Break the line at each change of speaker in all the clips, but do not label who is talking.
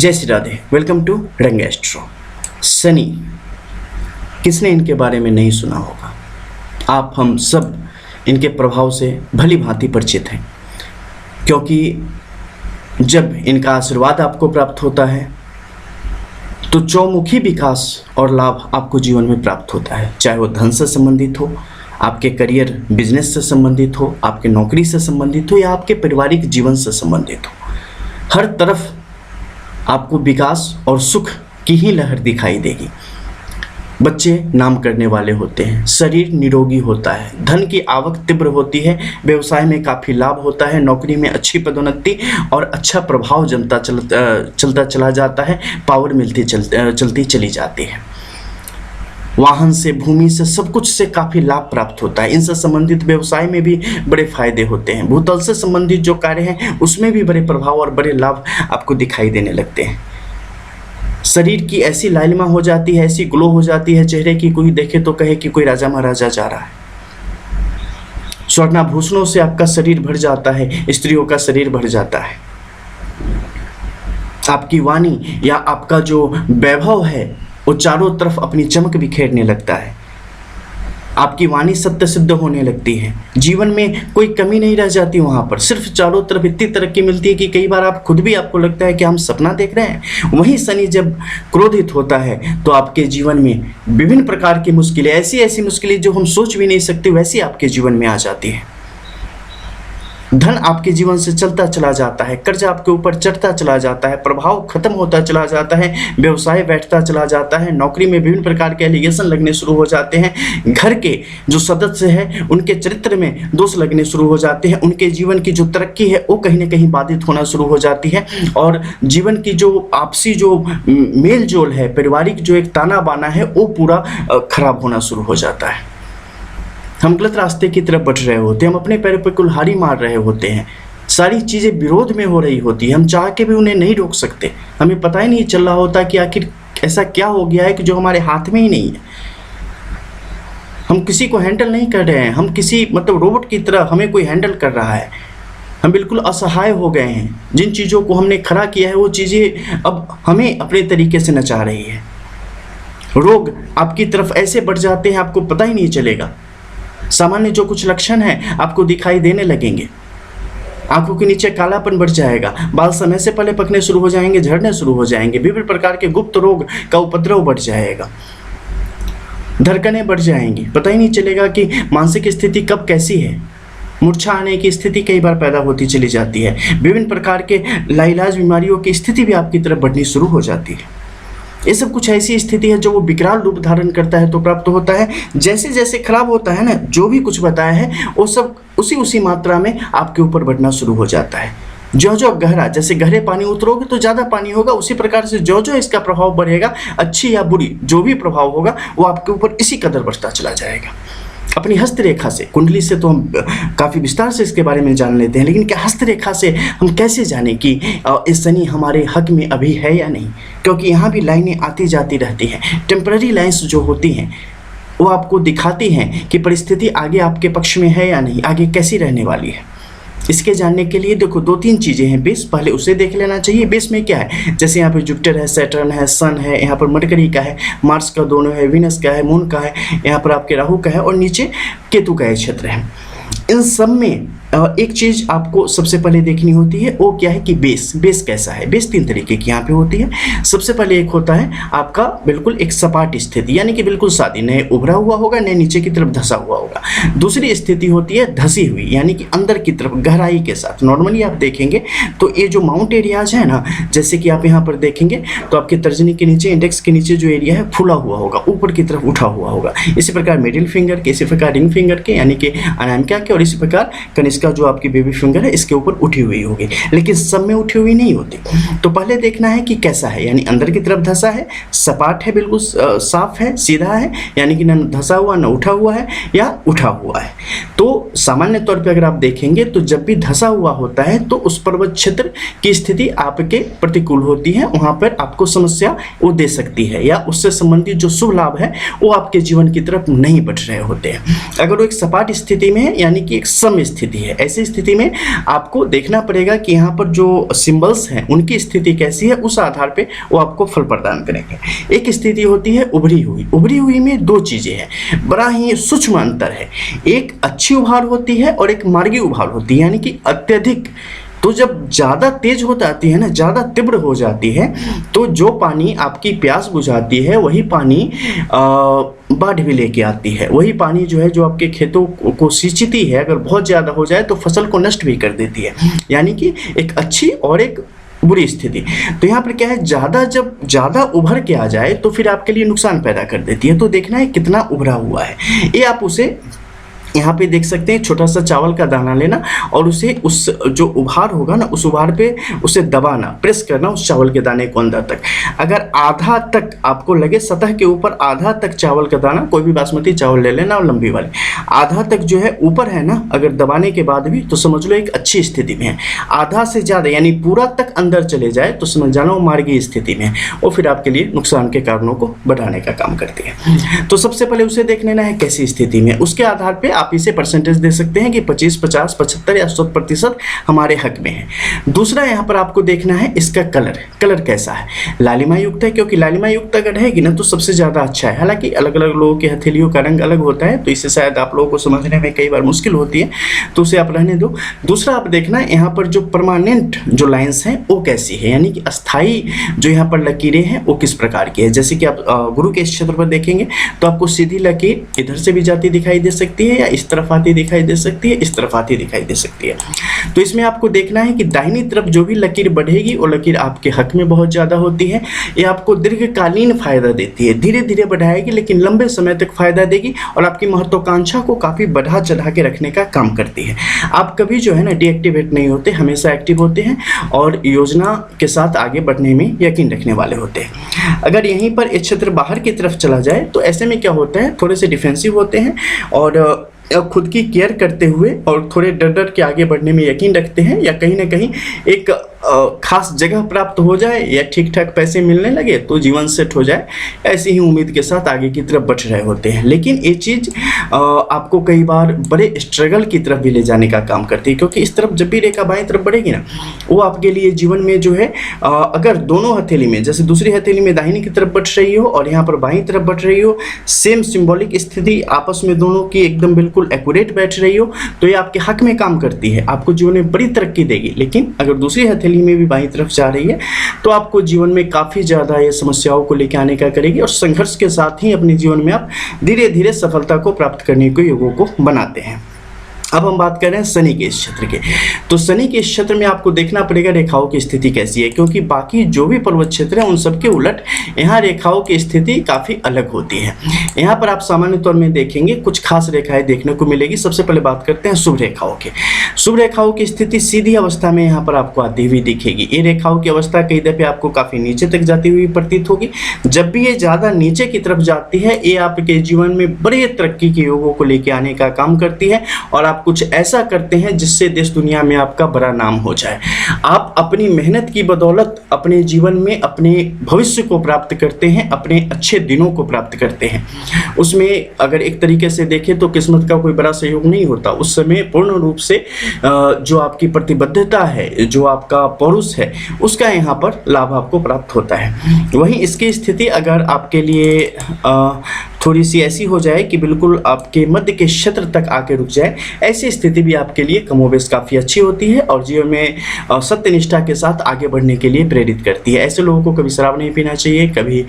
जय Shri Radhe. Welcome to रंग astro. Shani, किसने इनके बारे में नहीं सुना होगा। आप हम सब इनके प्रभाव से भली भांति परिचित हैं, क्योंकि जब इनका आशीर्वाद आपको प्राप्त होता है तो चौमुखी विकास और लाभ आपको जीवन में प्राप्त होता है। चाहे वो धन से संबंधित हो, आपके करियर बिजनेस से संबंधित हो, आपके नौकरी से संबंधित हो या आपके पारिवारिक जीवन से संबंधित हो, हर तरफ आपको विकास और सुख की ही लहर दिखाई देगी। बच्चे नाम करने वाले होते हैं, शरीर निरोगी होता है, धन की आवक तीव्र होती है, व्यवसाय में काफ़ी लाभ होता है, नौकरी में अच्छी पदोन्नति और अच्छा प्रभाव चलता चला जाता है, पावर मिलती चलती चली जाती है। वाहन से, भूमि से, सब कुछ से काफ़ी लाभ प्राप्त होता है। इनसे संबंधित व्यवसाय में भी बड़े फायदे होते हैं। भूतल से संबंधित जो कार्य हैं उसमें भी बड़े प्रभाव और बड़े लाभ आपको दिखाई देने लगते हैं। शरीर की ऐसी लालिमा हो जाती है, ऐसी ग्लो हो जाती है चेहरे की, कोई देखे तो कहे कि कोई राजा महाराजा जा रहा है। स्वर्णाभूषणों से आपका शरीर भर जाता है, स्त्रियों का शरीर भर जाता है। आपकी वाणी या आपका जो वैभव है वो चारों तरफ अपनी चमक बिखेरने लगता है। आपकी वाणी सत्य सिद्ध होने लगती है। जीवन में कोई कमी नहीं रह जाती, वहाँ पर सिर्फ चारों तरफ इतनी तरक्की मिलती है कि कई बार आप खुद भी आपको लगता है कि हम सपना देख रहे हैं। वहीं शनि जब क्रोधित होता है तो आपके जीवन में विभिन्न प्रकार की मुश्किलें, ऐसी मुश्किलें जो हम सोच भी नहीं सकते, वैसी आपके जीवन में आ जाती है। धन आपके जीवन से चलता चला जाता है, कर्ज आपके ऊपर चढ़ता चला जाता है, प्रभाव खत्म होता चला जाता है, व्यवसाय बैठता चला जाता है, नौकरी में विभिन्न प्रकार के एलिगेशन लगने शुरू हो जाते हैं, घर के जो सदस्य हैं उनके चरित्र में दोष लगने शुरू हो जाते हैं, उनके जीवन की जो तरक्की है वो कहीं ना कहीं बाधित होना शुरू हो जाती है और जीवन की जो आपसी जो मेल जोल है, पारिवारिक जो एक ताना बाना है वो पूरा खराब होना शुरू हो जाता है। हम गलत रास्ते की तरफ बढ़ रहे होते हैं, हम अपने पैरों पर कुल्हाड़ी मार रहे होते हैं, सारी चीज़ें विरोध में हो रही होती है, हम चाह के भी उन्हें नहीं रोक सकते। हमें पता ही नहीं चल रहा होता कि आखिर ऐसा क्या हो गया है कि जो हमारे हाथ में ही नहीं है। हम किसी को हैंडल नहीं कर रहे हैं, हम किसी रोबोट की तरह हमें कोई हैंडल कर रहा है। हम बिल्कुल असहाय हो गए हैं। जिन चीज़ों को हमने खड़ा किया है वो चीज़ें अब हमें अपने तरीके से नचा रही है। रोग आपकी तरफ ऐसे बढ़ जाते हैं आपको पता ही नहीं चलेगा। सामान्य जो कुछ लक्षण हैं आपको दिखाई देने लगेंगे। आंखों के नीचे कालापन बढ़ जाएगा, बाल समय से पहले पकने शुरू हो जाएंगे, झड़ने शुरू हो जाएंगे, विभिन्न प्रकार के गुप्त रोग का उपद्रव बढ़ जाएगा, धड़कनें बढ़ जाएंगी, पता ही नहीं चलेगा कि मानसिक स्थिति कब कैसी है। मूर्छा आने की स्थिति कई बार पैदा होती चली जाती है। विभिन्न प्रकार के लाइलाज बीमारियों की स्थिति भी आपकी तरफ बढ़नी शुरू हो जाती है। ये सब कुछ ऐसी स्थिति है जो वो विकराल रूप धारण करता है तो प्राप्त होता है। जैसे जैसे खराब होता है ना, जो भी कुछ बताया है वो सब उसी मात्रा में आपके ऊपर बढ़ना शुरू हो जाता है। जो गहरा, जैसे गहरे पानी उतरोगे तो ज़्यादा पानी होगा, उसी प्रकार से जो इसका प्रभाव बढ़ेगा, अच्छी या बुरी जो भी प्रभाव होगा वो आपके ऊपर इसी कदर बढ़ता चला जाएगा। अपनी हस्तरेखा से, कुंडली से तो हम काफ़ी विस्तार से इसके बारे में जान लेते हैं, लेकिन क्या हस्तरेखा से हम कैसे जानें कि इस शनि हमारे हक में अभी है या नहीं? क्योंकि यहाँ भी लाइनें आती जाती रहती हैं। टेम्पररी लाइन्स जो होती हैं वो आपको दिखाती हैं कि परिस्थिति आगे आपके पक्ष में है या नहीं, आगे कैसी रहने वाली है। इसके जानने के लिए देखो 2-3 चीज़ें हैं। बेस पहले उसे देख लेना चाहिए। बेस में क्या है, जैसे यहाँ पे जुपिटर है, सैटर्न है, सन है, यहाँ पर मरकरी का है, मार्स का दोनों है, वीनस का है, मून का है, यहाँ पर आपके राहु का है और नीचे केतु का क्षेत्र है। इन सब में एक चीज़ आपको सबसे पहले देखनी होती है, वो क्या है कि बेस कैसा है। बेस 3 तरीके की यहाँ पे होती है। सबसे पहले एक होता है आपका बिल्कुल एक सपाट स्थिति, यानी कि बिल्कुल सादी, न उभरा हुआ होगा न नीचे की तरफ धंसा हुआ होगा। दूसरी स्थिति होती है धसी हुई, यानी कि अंदर की तरफ गहराई के साथ। नॉर्मली आप देखेंगे तो ये जो माउंट एरियाज है ना, जैसे कि आप यहाँ पर देखेंगे तो आपके तर्जनी के नीचे, इंडेक्स के नीचे जो एरिया है फूला हुआ होगा, ऊपर की तरफ उठा हुआ होगा। इसी प्रकार मिडिल फिंगर के, इसी प्रकार रिंग फिंगर के यानी कि अनामिका के, और इसी प्रकार कनिष्का जो आपकी बेबी फिंगर है इसके ऊपर उठी हुई होगी, लेकिन सब में उठी हुई नहीं होती। तो पहले देखना है कि कैसा है, यानी अंदर की तरफ धंसा है, सपाट है, बिल्कुल साफ है, सीधा है, यानी कि न धंसा हुआ न उठा हुआ है या उठा हुआ है। तो सामान्य तौर पे अगर आप देखेंगे तो जब भी धंसा हुआ होता है तो उस पर्वत क्षेत्र की स्थिति आपके प्रतिकूल होती है, वहाँ पर आपको समस्या वो दे सकती है या उससे संबंधित जो शुभ लाभ है वो आपके जीवन की तरफ नहीं बढ़ रहे होते हैं। अगर वो एक सपाट स्थिति में है, यानी कि एक सम स्थिति है। ऐसी स्थिति में आपको देखना पड़ेगा कि यहाँ पर जो सिंबल्स हैं उनकी स्थिति कैसी है, उस आधार पे वो आपको फल प्रदान करेंगे। एक स्थिति होती है उभरी हुई। उभरी हुई में दो चीज़ें हैं, बड़ा ही सूक्ष्म अंतर है। एक अच्छी उभार होती है और एक मार्गी उभार होती है, यानी कि अत्यधिक। तो जब ज़्यादा तेज हो जाती है ना, ज़्यादा तीव्र हो जाती है, तो जो पानी आपकी प्यास बुझाती है वही पानी बाढ़ भी लेके आती है। वही पानी जो है जो आपके खेतों को सिंचती है, अगर बहुत ज़्यादा हो जाए तो फसल को नष्ट भी कर देती है। यानी कि एक अच्छी और एक बुरी स्थिति। तो यहाँ पर क्या है, जब ज़्यादा उभर के आ जाए तो फिर आपके लिए नुकसान पैदा कर देती है। तो देखना है कितना उभरा हुआ है। ये आप उसे यहाँ पे देख सकते हैं, छोटा सा चावल का दाना लेना और उसे उस जो उभार होगा ना, उस उभार पे उसे दबाना, प्रेस करना उस चावल के दाने को अंदर तक। अगर आधा तक आपको लगे, सतह के ऊपर आधा तक चावल का दाना, कोई भी बासमती चावल ले लेना और लंबी वाली, आधा तक जो है ऊपर है ना, अगर दबाने के बाद भी, तो समझ लो एक अच्छी स्थिति में है। आधा से ज़्यादा यानी पूरा तक अंदर चले जाए तो समझ जाना वो मार्गी स्थिति में है, वो फिर आपके लिए नुकसान के कारणों को बढ़ाने का काम करती है। तो सबसे पहले उसे देख लेना है कैसी स्थिति में, उसके आधार पर आप इसे परसेंटेज दे सकते हैं कि 25, 50, 75 या 100% हमारे हक में है। दूसरा यहाँ पर आपको देखना है इसका कलर कैसा है, लालिमा युक्त है, क्योंकि लालिमा युक्त अगर रहेगी ना तो सबसे ज़्यादा अच्छा है। हालांकि अलग अलग लोगों के हथेलियों का रंग अलग होता है, तो इससे शायद आप लोगों को समझने में कई बार मुश्किल होती है, तो उसे आप रहने दो। दूसरा आप देखना है यहाँ पर जो परमानेंट जो लाइन्स हैं वो कैसी है, यानी कि अस्थाई जो यहाँ पर लकीरें हैं वो किस प्रकार की है। जैसे कि आप गुरु के क्षेत्र पर देखेंगे तो आपको सीधी लकीर इधर से भी जाती दिखाई दे सकती है, या इस तरफ आती दिखाई दे सकती है, इस तरफ आती दिखाई दे सकती है। तो इसमें आपको देखना है कि दाहिनी तरफ जो भी लकीर बढ़ेगी वो लकीर आपके हक में बहुत ज़्यादा होती है। ये आपको दीर्घकालीन फायदा देती है, धीरे धीरे बढ़ाएगी लेकिन लंबे समय तक फायदा देगी और आपकी महत्वाकांक्षा को काफ़ी बढ़ा चढ़ा के रखने का काम करती है। आप कभी जो है ना डीएक्टिवेट नहीं होते, हमेशा एक्टिव होते हैं और योजना के साथ आगे बढ़ने में यकीन रखने वाले होते हैं। अगर यहीं पर ये क्षेत्र बाहर की तरफ चला जाए तो ऐसे में क्या होता है, थोड़े से डिफेंसिव होते हैं और खुद की केयर करते हुए और थोड़े डर के आगे बढ़ने में यकीन रखते हैं, या कहीं ना कहीं एक खास जगह प्राप्त हो जाए या ठीक ठाक पैसे मिलने लगे तो जीवन सेट हो जाए, ऐसी ही उम्मीद के साथ आगे की तरफ बढ़ रहे होते हैं। लेकिन ये चीज़ आपको कई बार बड़े स्ट्रगल की तरफ भी ले जाने का काम करती है, क्योंकि इस तरफ जब भी रेखा बाएं तरफ बढ़ेगी ना, वो आपके लिए जीवन में जो है अगर दोनों हथेली में, जैसे दूसरी हथेली में दाहिनी की तरफ बढ़ रही हो और यहाँ पर बाईं तरफ बढ़ रही हो, सेम सिंबॉलिक स्थिति आपस में दोनों की एकदम बिल्कुल एक्यूरेट बैठ रही हो, तो ये आपके हक में काम करती है, आपको जीवन में बड़ी तरक्की देगी। लेकिन अगर दूसरी हथेली में भी बाईं तरफ जा रही है तो आपको जीवन में काफ़ी ज़्यादा ये समस्याओं को लेकर आने का करेगी और संघर्ष के साथ ही अपने जीवन में आप धीरे धीरे सफलता को प्राप्त करने के योगों को बनाते हैं। अब हम बात कर रहे हैं शनि के इस क्षेत्र के। तो शनि के इस क्षेत्र में आपको देखना पड़ेगा रेखाओं की स्थिति कैसी है, क्योंकि बाकी जो भी पर्वत क्षेत्र है उन सब के उलट यहाँ रेखाओं की स्थिति काफ़ी अलग होती है। यहाँ पर आप सामान्य तौर में देखेंगे कुछ खास रेखाएं देखने को मिलेगी। सबसे पहले बात करते हैं शुभ रेखाओं की। शुभ रेखाओं की स्थिति सीधी अवस्था में यहाँ पर आपको आती हुई दिखेगी। ये रेखाओं की अवस्था कई दफे आपको काफ़ी नीचे तक जाती हुई प्रतीत होगी। जब भी ये ज़्यादा नीचे की तरफ जाती है, ये आपके जीवन में बड़े तरक्की के योगों को लेकर आने का काम करती है और आप कुछ ऐसा करते हैं जिससे देश दुनिया में आपका बड़ा नाम हो जाए। आप अपनी मेहनत की बदौलत अपने जीवन में अपने भविष्य को प्राप्त करते हैं, अपने अच्छे दिनों को प्राप्त करते हैं। उसमें अगर एक तरीके से देखें तो किस्मत का कोई बड़ा सहयोग नहीं होता। उस समय पूर्ण रूप से जो आपकी प्रतिबद्धता है, जो आपका पौरुष है, उसका यहाँ पर लाभ आपको प्राप्त होता है। वहीं इसकी स्थिति अगर आपके लिए थोड़ी सी ऐसी हो जाए कि बिल्कुल आपके मध्य के क्षेत्र तक आके रुक जाए, ऐसी स्थिति भी आपके लिए कमोबेश काफ़ी अच्छी होती है और जीवन में सत्यनिष्ठा के साथ आगे बढ़ने के लिए प्रेरित करती है। ऐसे लोगों को कभी शराब नहीं पीना चाहिए, कभी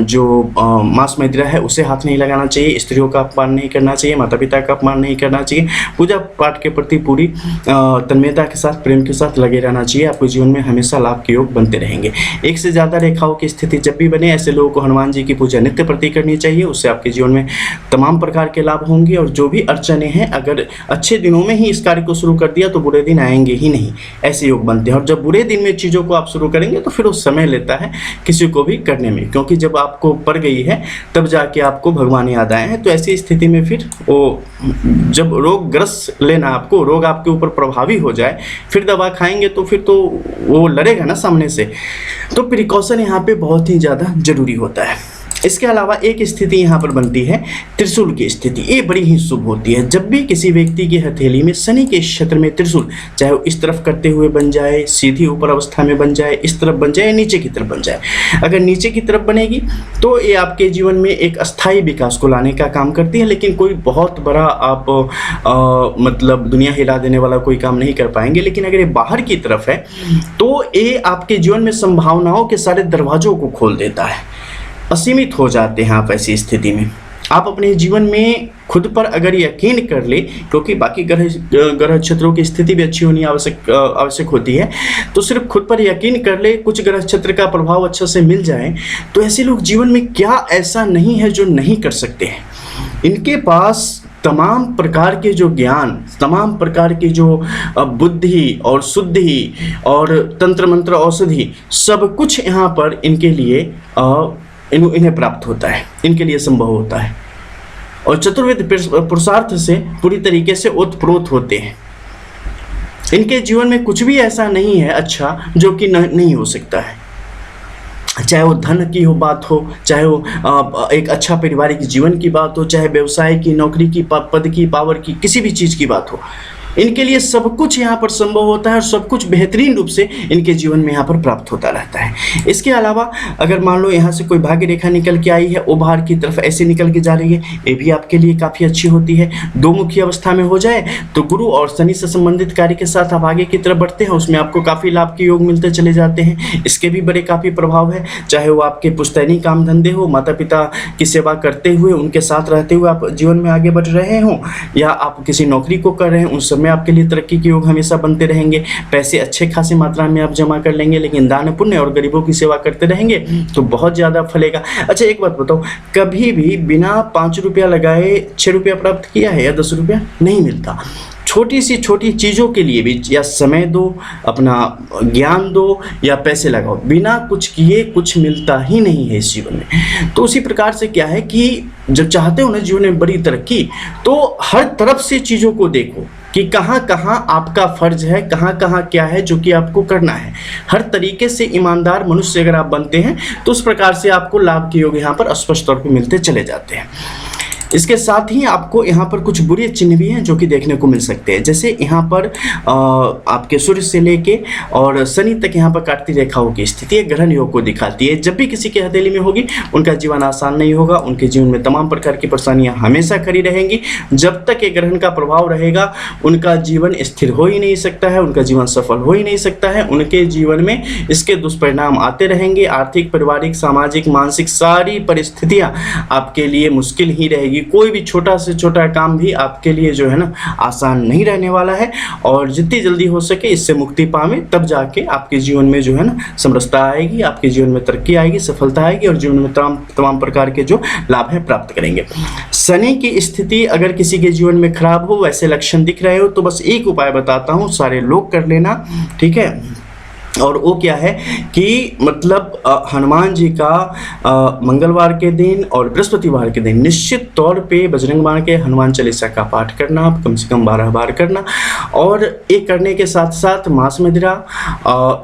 जो मांस मदिरा है उसे हाथ नहीं लगाना चाहिए, स्त्रियों का अपमान नहीं करना चाहिए, माता पिता का अपमान नहीं करना चाहिए। पूजा पाठ के प्रति पूरी तन्मयता के साथ, प्रेम के साथ लगे रहना चाहिए। आपके जीवन में हमेशा लाभ के योग बनते रहेंगे। एक से ज़्यादा रेखाओं की स्थिति जब भी बने, ऐसे लोगों को हनुमान जी की पूजा नित्य प्रति करनी चाहिए। उससे आपके जीवन में तमाम प्रकार के लाभ होंगे और जो भी अड़चने हैं, अगर अच्छे दिनों में ही इस कार्य को शुरू कर दिया तो बुरे दिन आएंगे ही नहीं, ऐसे योग बनते हैं। और जब बुरे दिन में चीज़ों को आप शुरू करेंगे तो फिर वो समय लेता है किसी को भी करने में, क्योंकि जब आपको पड़ गई है तब जाके आपको भगवान याद आए हैं। तो ऐसी स्थिति में फिर वो जब रोगग्रस्त लेना, आपको रोग आपके ऊपर प्रभावी हो जाए, फिर दवा खाएंगे तो फिर तो वो लड़ेगा ना सामने से। तो प्रिकॉशन यहाँ पे बहुत ही ज़्यादा जरूरी होता है। इसके अलावा एक स्थिति यहाँ पर बनती है त्रिशूल की स्थिति। ये बड़ी ही शुभ होती है। जब भी किसी व्यक्ति की हथेली में शनि के क्षेत्र में त्रिशूल, चाहे वो इस तरफ करते हुए बन जाए, सीधी ऊपर अवस्था में बन जाए, इस तरफ बन जाए, नीचे की तरफ बन जाए, अगर नीचे की तरफ बनेगी तो ये आपके जीवन में एक अस्थायी विकास को लाने का काम करती है, लेकिन कोई बहुत बड़ा आप मतलब दुनिया हिला देने वाला कोई काम नहीं कर पाएंगे। लेकिन अगर ये बाहर की तरफ है तो ये आपके जीवन में संभावनाओं के सारे दरवाजों को खोल देता है। असीमित हो जाते हैं आप ऐसी स्थिति में। आप अपने जीवन में खुद पर अगर यकीन कर ले, क्योंकि बाकी ग्रह क्षेत्रों की स्थिति भी अच्छी होनी आवश्यक होती है, तो सिर्फ खुद पर यकीन कर ले, कुछ ग्रह क्षेत्र का प्रभाव अच्छा से मिल जाए, तो ऐसे लोग जीवन में क्या ऐसा नहीं है जो नहीं कर सकते हैं। इनके पास तमाम प्रकार के जो ज्ञान, तमाम प्रकार की जो बुद्धि और शुद्धि और तंत्र मंत्र औषधि, सब कुछ यहाँ पर इनके लिए इन्हें प्राप्त होता है, इनके लिए संभव होता है, और चतुर्वेद पुरुषार्थ से पूरी तरीके से ओतप्रोत होते हैं। इनके जीवन में कुछ भी ऐसा नहीं है अच्छा जो कि नहीं हो सकता है, चाहे वो धन की हो बात हो, चाहे वो एक अच्छा पारिवारिक जीवन की बात हो, चाहे व्यवसाय की, नौकरी की, पद की, पावर की, किसी भी चीज़ की बात हो। इनके लिए सब कुछ यहाँ पर संभव होता है और सब कुछ बेहतरीन रूप से इनके जीवन में यहाँ पर प्राप्त होता रहता है। इसके अलावा अगर मान लो यहाँ से कोई भाग्य रेखा निकल के आई है, वो बाहर की तरफ ऐसे निकल के जा रही है, ये भी आपके लिए काफ़ी अच्छी होती है। दो मुखी अवस्था में हो जाए तो गुरु और शनि से संबंधित कार्य के साथ आप आगे की तरफ बढ़ते हैं, उसमें आपको काफ़ी लाभ के योग मिलते चले जाते हैं। इसके भी बड़े काफ़ी प्रभाव है, चाहे वो आपके पुश्तैनी काम धंधे हो, माता पिता की सेवा करते हुए, उनके साथ रहते हुए आप जीवन में आगे बढ़ रहे हों, या आप किसी नौकरी को कर रहे हैं, उस समय आपके लिए तरक्की के योग हमेशा बनते रहेंगे। पैसे अच्छे खासी मात्रा में आप जमा कर लेंगे, लेकिन दान पुण्य और गरीबों की सेवा करते रहेंगे तो बहुत ज़्यादा फलेगा। अच्छा एक बात बताओ, कभी भी बिना 5 रुपया लगाए 6 रुपया प्राप्त किया है या 10 रुपया? नहीं मिलता। छोटी सी छोटी चीज़ों के लिए भी या समय दो, अपना ज्ञान दो या पैसे लगाओ, बिना कुछ किए कुछ मिलता ही नहीं है इस जीवन में। तो उसी प्रकार से क्या है कि जब चाहते हो ना जीवन में बड़ी तरक्की, तो हर तरफ से चीज़ों को देखो कि कहाँ कहाँ आपका फर्ज है, कहाँ कहाँ क्या है जो कि आपको करना है। हर तरीके से ईमानदार मनुष्य अगर आप बनते हैं तो उस प्रकार से आपको लाभ के योग यहाँ पर स्पष्ट तौर पर मिलते चले जाते हैं। इसके साथ ही आपको यहाँ पर कुछ बुरे चिन्ह भी हैं जो कि देखने को मिल सकते हैं। जैसे यहाँ पर आपके सूर्य से लेके और शनि तक यहाँ पर काटती रेखाओं की स्थिति ग्रहण योग को दिखाती है। जब भी किसी की हथेली में होगी उनका जीवन आसान नहीं होगा, उनके जीवन में तमाम प्रकार की परेशानियाँ हमेशा खड़ी रहेंगी। जब तक ये ग्रहण का प्रभाव रहेगा उनका जीवन स्थिर हो ही नहीं सकता है, उनका जीवन सफल हो ही नहीं सकता है। उनके जीवन में इसके दुष्परिणाम आते रहेंगे। आर्थिक, पारिवारिक, सामाजिक, मानसिक सारी परिस्थितियाँ आपके लिए मुश्किल ही रहेगी। कोई भी छोटा से छोटा काम भी आपके लिए जो है ना आसान नहीं रहने वाला है, और जितनी जल्दी हो सके इससे मुक्ति पावे, तब जाके आपके जीवन में जो है ना समरसता आएगी, आपके जीवन में तरक्की आएगी, सफलता आएगी और जीवन में तमाम प्रकार के जो लाभ है प्राप्त करेंगे। शनि की स्थिति अगर किसी के जीवन में खराब हो, वैसे लक्षण दिख रहे हो, तो बस एक उपाय बताता हूँ, सारे लोग कर लेना, ठीक है। और वो क्या है कि मतलब हनुमान जी का मंगलवार के दिन और बृहस्पतिवार के दिन निश्चित तौर पे बजरंग बाण के हनुमान चालीसा का पाठ करना, आप कम से कम 12 बार करना। और ये करने के साथ साथ मांस मदिरा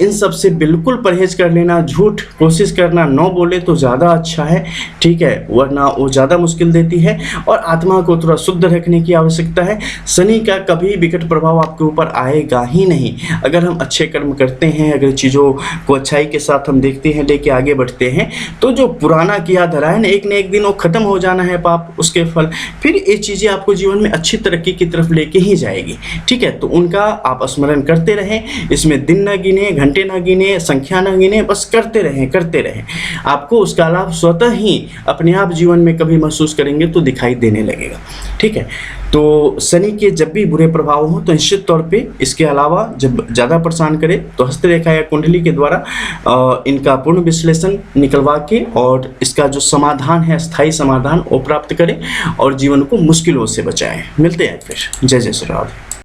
इन सब से बिल्कुल परहेज कर लेना। झूठ कोशिश करना न बोले तो ज़्यादा अच्छा है, ठीक है, वरना वो ज़्यादा मुश्किल देती है। और आत्मा को थोड़ा शुद्ध रखने की आवश्यकता है। शनि का कभी विकट प्रभाव आपके ऊपर आएगा ही नहीं अगर हम अच्छे कर्म करते हैं, अगर चीज़ों को अच्छाई के साथ हम देखते हैं, लेके आगे बढ़ते हैं। तो जो पुराना किया धरा है ना, एक न एक दिन वो खत्म हो जाना है पाप, उसके फल, फिर ये चीज़ें आपको जीवन में अच्छी तरक्की की तरफ लेके ही जाएगी, ठीक है। तो उनका आप स्मरण करते रहें, इसमें दिन न गिने, घंटे न गिने, संख्या न गिने, बस करते रहें। आपको उसका लाभ स्वतः ही अपने आप जीवन में कभी महसूस करेंगे तो दिखाई देने लगेगा, ठीक है। तो शनि के जब भी बुरे प्रभाव हो तो निश्चित तौर पे, इसके अलावा जब ज़्यादा परेशान करे तो हस्तरेखा या कुंडली के द्वारा इनका पूर्ण विश्लेषण निकलवा के और इसका जो समाधान है, स्थायी समाधान, वो प्राप्त करें और जीवन को मुश्किलों से बचाएं। मिलते हैं फिर। जय जय श्री राधे।